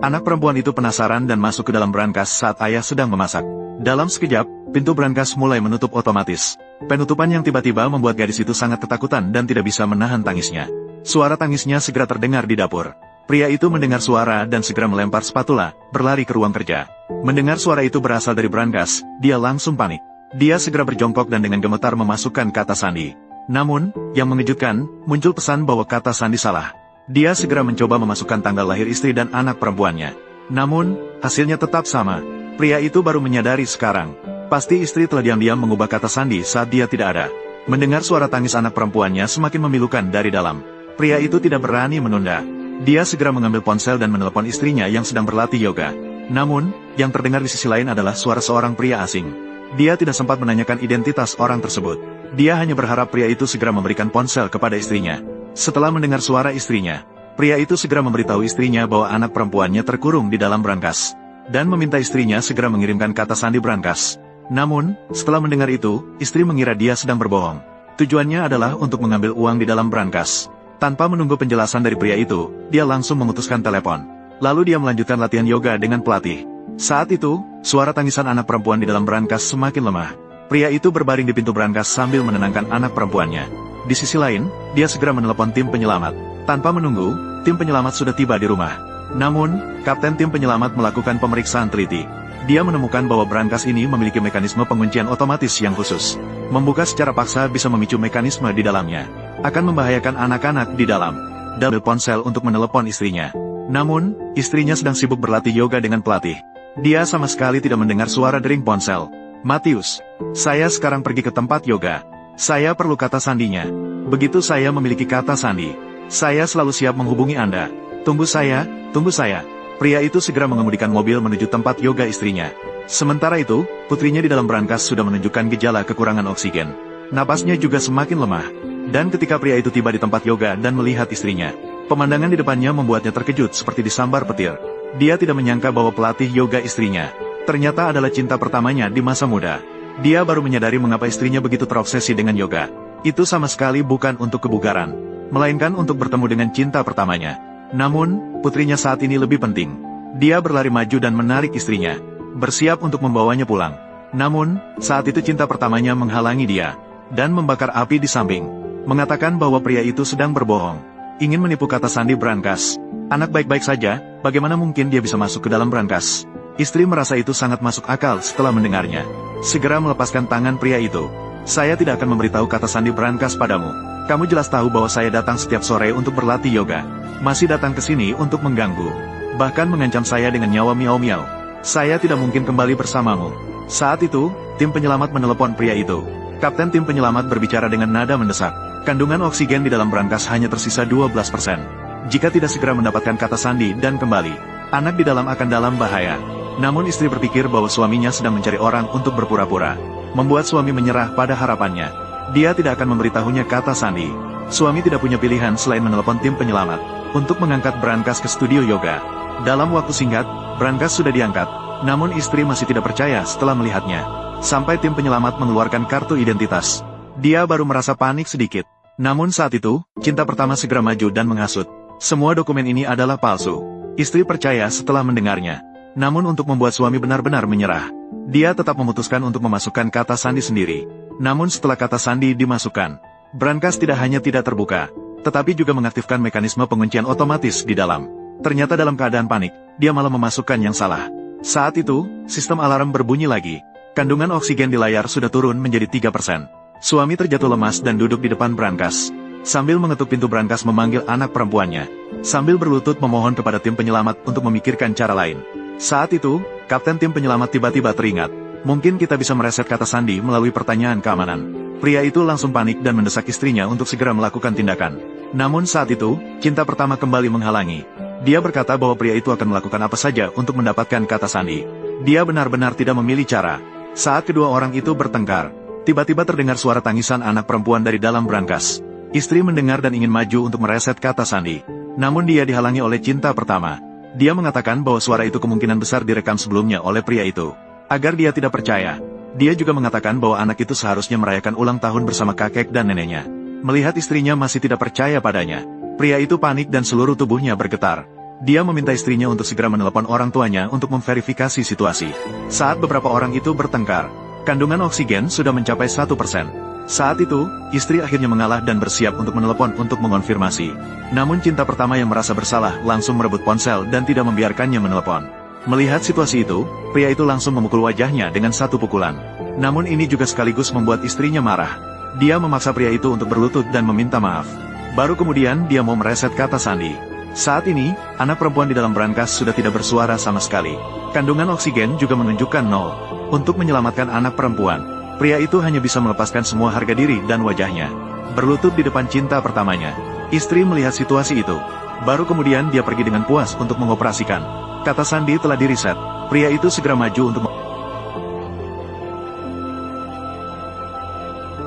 Anak perempuan itu penasaran dan masuk ke dalam brankas saat ayah sedang memasak. Dalam sekejap, pintu brankas mulai menutup otomatis. Penutupan yang tiba-tiba membuat gadis itu sangat ketakutan dan tidak bisa menahan tangisnya. Suara tangisnya segera terdengar di dapur. Pria itu mendengar suara dan segera melempar spatula, berlari ke ruang kerja. Mendengar suara itu berasal dari brankas, dia langsung panik. Dia segera berjongkok dan dengan gemetar memasukkan kata sandi. Namun, yang mengejutkan, muncul pesan bahwa kata sandi salah. Dia segera mencoba memasukkan tanggal lahir istri dan anak perempuannya. Namun, hasilnya tetap sama. Pria itu baru menyadari sekarang. Pasti istri telah diam-diam mengubah kata sandi saat dia tidak ada. Mendengar suara tangis anak perempuannya semakin memilukan dari dalam. Pria itu tidak berani menunda. Dia segera mengambil ponsel dan menelepon istrinya yang sedang berlatih yoga. Namun, yang terdengar di sisi lain adalah suara seorang pria asing. Dia tidak sempat menanyakan identitas orang tersebut. Dia hanya berharap pria itu segera memberikan ponsel kepada istrinya. Setelah mendengar suara istrinya, pria itu segera memberitahu istrinya bahwa anak perempuannya terkurung di dalam brankas, dan meminta istrinya segera mengirimkan kata sandi brankas. Namun, setelah mendengar itu, istri mengira dia sedang berbohong. Tujuannya adalah untuk mengambil uang di dalam brankas. Tanpa menunggu penjelasan dari pria itu, dia langsung memutuskan telepon. Lalu dia melanjutkan latihan yoga dengan pelatih. Saat itu, suara tangisan anak perempuan di dalam brankas semakin lemah. Pria itu berbaring di pintu brankas sambil menenangkan anak perempuannya. Di sisi lain, dia segera menelepon tim penyelamat. Tanpa menunggu, tim penyelamat sudah tiba di rumah. Namun, kapten tim penyelamat melakukan pemeriksaan teliti. Dia menemukan bahwa brankas ini memiliki mekanisme penguncian otomatis yang khusus. Membuka secara paksa bisa memicu mekanisme di dalamnya. Akan membahayakan anak-anak di dalam. Double ponsel untuk menelepon istrinya. Namun, istrinya sedang sibuk berlatih yoga dengan pelatih. Dia sama sekali tidak mendengar suara dering ponsel. Matius, saya sekarang pergi ke tempat yoga. Saya perlu kata sandinya. Begitu saya memiliki kata sandi, saya selalu siap menghubungi Anda. Tunggu saya, tunggu saya. Pria itu segera mengemudikan mobil menuju tempat yoga istrinya. Sementara itu, putrinya di dalam brankas sudah menunjukkan gejala kekurangan oksigen. Napasnya juga semakin lemah. Dan ketika pria itu tiba di tempat yoga dan melihat istrinya, pemandangan di depannya membuatnya terkejut seperti disambar petir. Dia tidak menyangka bahwa pelatih yoga istrinya ternyata adalah cinta pertamanya di masa muda. Dia baru menyadari mengapa istrinya begitu terobsesi dengan yoga. Itu sama sekali bukan untuk kebugaran, melainkan untuk bertemu dengan cinta pertamanya. Namun, putrinya saat ini lebih penting. Dia berlari maju dan menarik istrinya, bersiap untuk membawanya pulang. Namun, saat itu cinta pertamanya menghalangi dia, dan membakar api di samping. Mengatakan bahwa pria itu sedang berbohong. Ingin menipu kata sandi brankas. Anak baik-baik saja, bagaimana mungkin dia bisa masuk ke dalam brankas? Istri merasa itu sangat masuk akal setelah mendengarnya. Segera melepaskan tangan pria itu. Saya tidak akan memberitahu kata sandi brankas padamu. Kamu jelas tahu bahwa saya datang setiap sore untuk berlatih yoga. Masih datang ke sini untuk mengganggu. Bahkan mengancam saya dengan nyawa miau-miau. Saya tidak mungkin kembali bersamamu. Saat itu, tim penyelamat menelepon pria itu. Kapten tim penyelamat berbicara dengan nada mendesak. Kandungan oksigen di dalam brankas hanya tersisa 12%. Jika tidak segera mendapatkan kata sandi dan kembali, anak di dalam akan dalam bahaya. Namun istri berpikir bahwa suaminya sedang mencari orang untuk berpura-pura. Membuat suami menyerah pada harapannya. Dia tidak akan memberitahunya kata sandi. Suami tidak punya pilihan selain menelepon tim penyelamat untuk mengangkat brankas ke studio yoga. Dalam waktu singkat, brankas sudah diangkat. Namun istri masih tidak percaya setelah melihatnya. Sampai tim penyelamat mengeluarkan kartu identitas. Dia baru merasa panik sedikit. Namun saat itu, cinta pertama segera maju dan menghasut. Semua dokumen ini adalah palsu. Istri percaya setelah mendengarnya. Namun untuk membuat suami benar-benar menyerah, dia tetap memutuskan untuk memasukkan kata sandi sendiri. Namun setelah kata sandi dimasukkan, brankas tidak hanya tidak terbuka, tetapi juga mengaktifkan mekanisme penguncian otomatis di dalam. Ternyata dalam keadaan panik, dia malah memasukkan yang salah. Saat itu, sistem alarm berbunyi lagi. Kandungan oksigen di layar sudah turun menjadi 3%. Suami terjatuh lemas dan duduk di depan brankas. Sambil mengetuk pintu brankas memanggil anak perempuannya. Sambil berlutut memohon kepada tim penyelamat untuk memikirkan cara lain. Saat itu, kapten tim penyelamat tiba-tiba teringat. Mungkin kita bisa mereset kata sandi melalui pertanyaan keamanan. Pria itu langsung panik dan mendesak istrinya untuk segera melakukan tindakan. Namun saat itu, cinta pertama kembali menghalangi. Dia berkata bahwa pria itu akan melakukan apa saja untuk mendapatkan kata sandi. Dia benar-benar tidak memilih cara. Saat kedua orang itu bertengkar, tiba-tiba terdengar suara tangisan anak perempuan dari dalam brankas. Istri mendengar dan ingin maju untuk mereset kata sandi. Namun dia dihalangi oleh cinta pertama. Dia mengatakan bahwa suara itu kemungkinan besar direkam sebelumnya oleh pria itu. Agar dia tidak percaya, dia juga mengatakan bahwa anak itu seharusnya merayakan ulang tahun bersama kakek dan neneknya. Melihat istrinya masih tidak percaya padanya, pria itu panik dan seluruh tubuhnya bergetar. Dia meminta istrinya untuk segera menelepon orang tuanya untuk memverifikasi situasi. Saat beberapa orang itu bertengkar, kandungan oksigen sudah mencapai 1%. Saat itu, istri akhirnya mengalah dan bersiap untuk menelepon untuk mengonfirmasi. Namun cinta pertama yang merasa bersalah langsung merebut ponsel dan tidak membiarkannya menelepon. Melihat situasi itu, pria itu langsung memukul wajahnya dengan satu pukulan. Namun ini juga sekaligus membuat istrinya marah. Dia memaksa pria itu untuk berlutut dan meminta maaf. Baru kemudian dia mau mereset kata sandi. Saat ini, anak perempuan di dalam brankas sudah tidak bersuara sama sekali. Kandungan oksigen juga menunjukkan 0. Untuk menyelamatkan anak perempuan, pria itu hanya bisa melepaskan semua harga diri dan wajahnya. Berlutut di depan cinta pertamanya. Istri melihat situasi itu. Baru kemudian dia pergi dengan puas untuk mengoperasikan. Kata sandi telah diriset. Pria itu segera maju untuk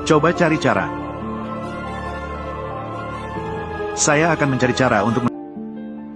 coba cari cara. Saya akan mencari cara untuk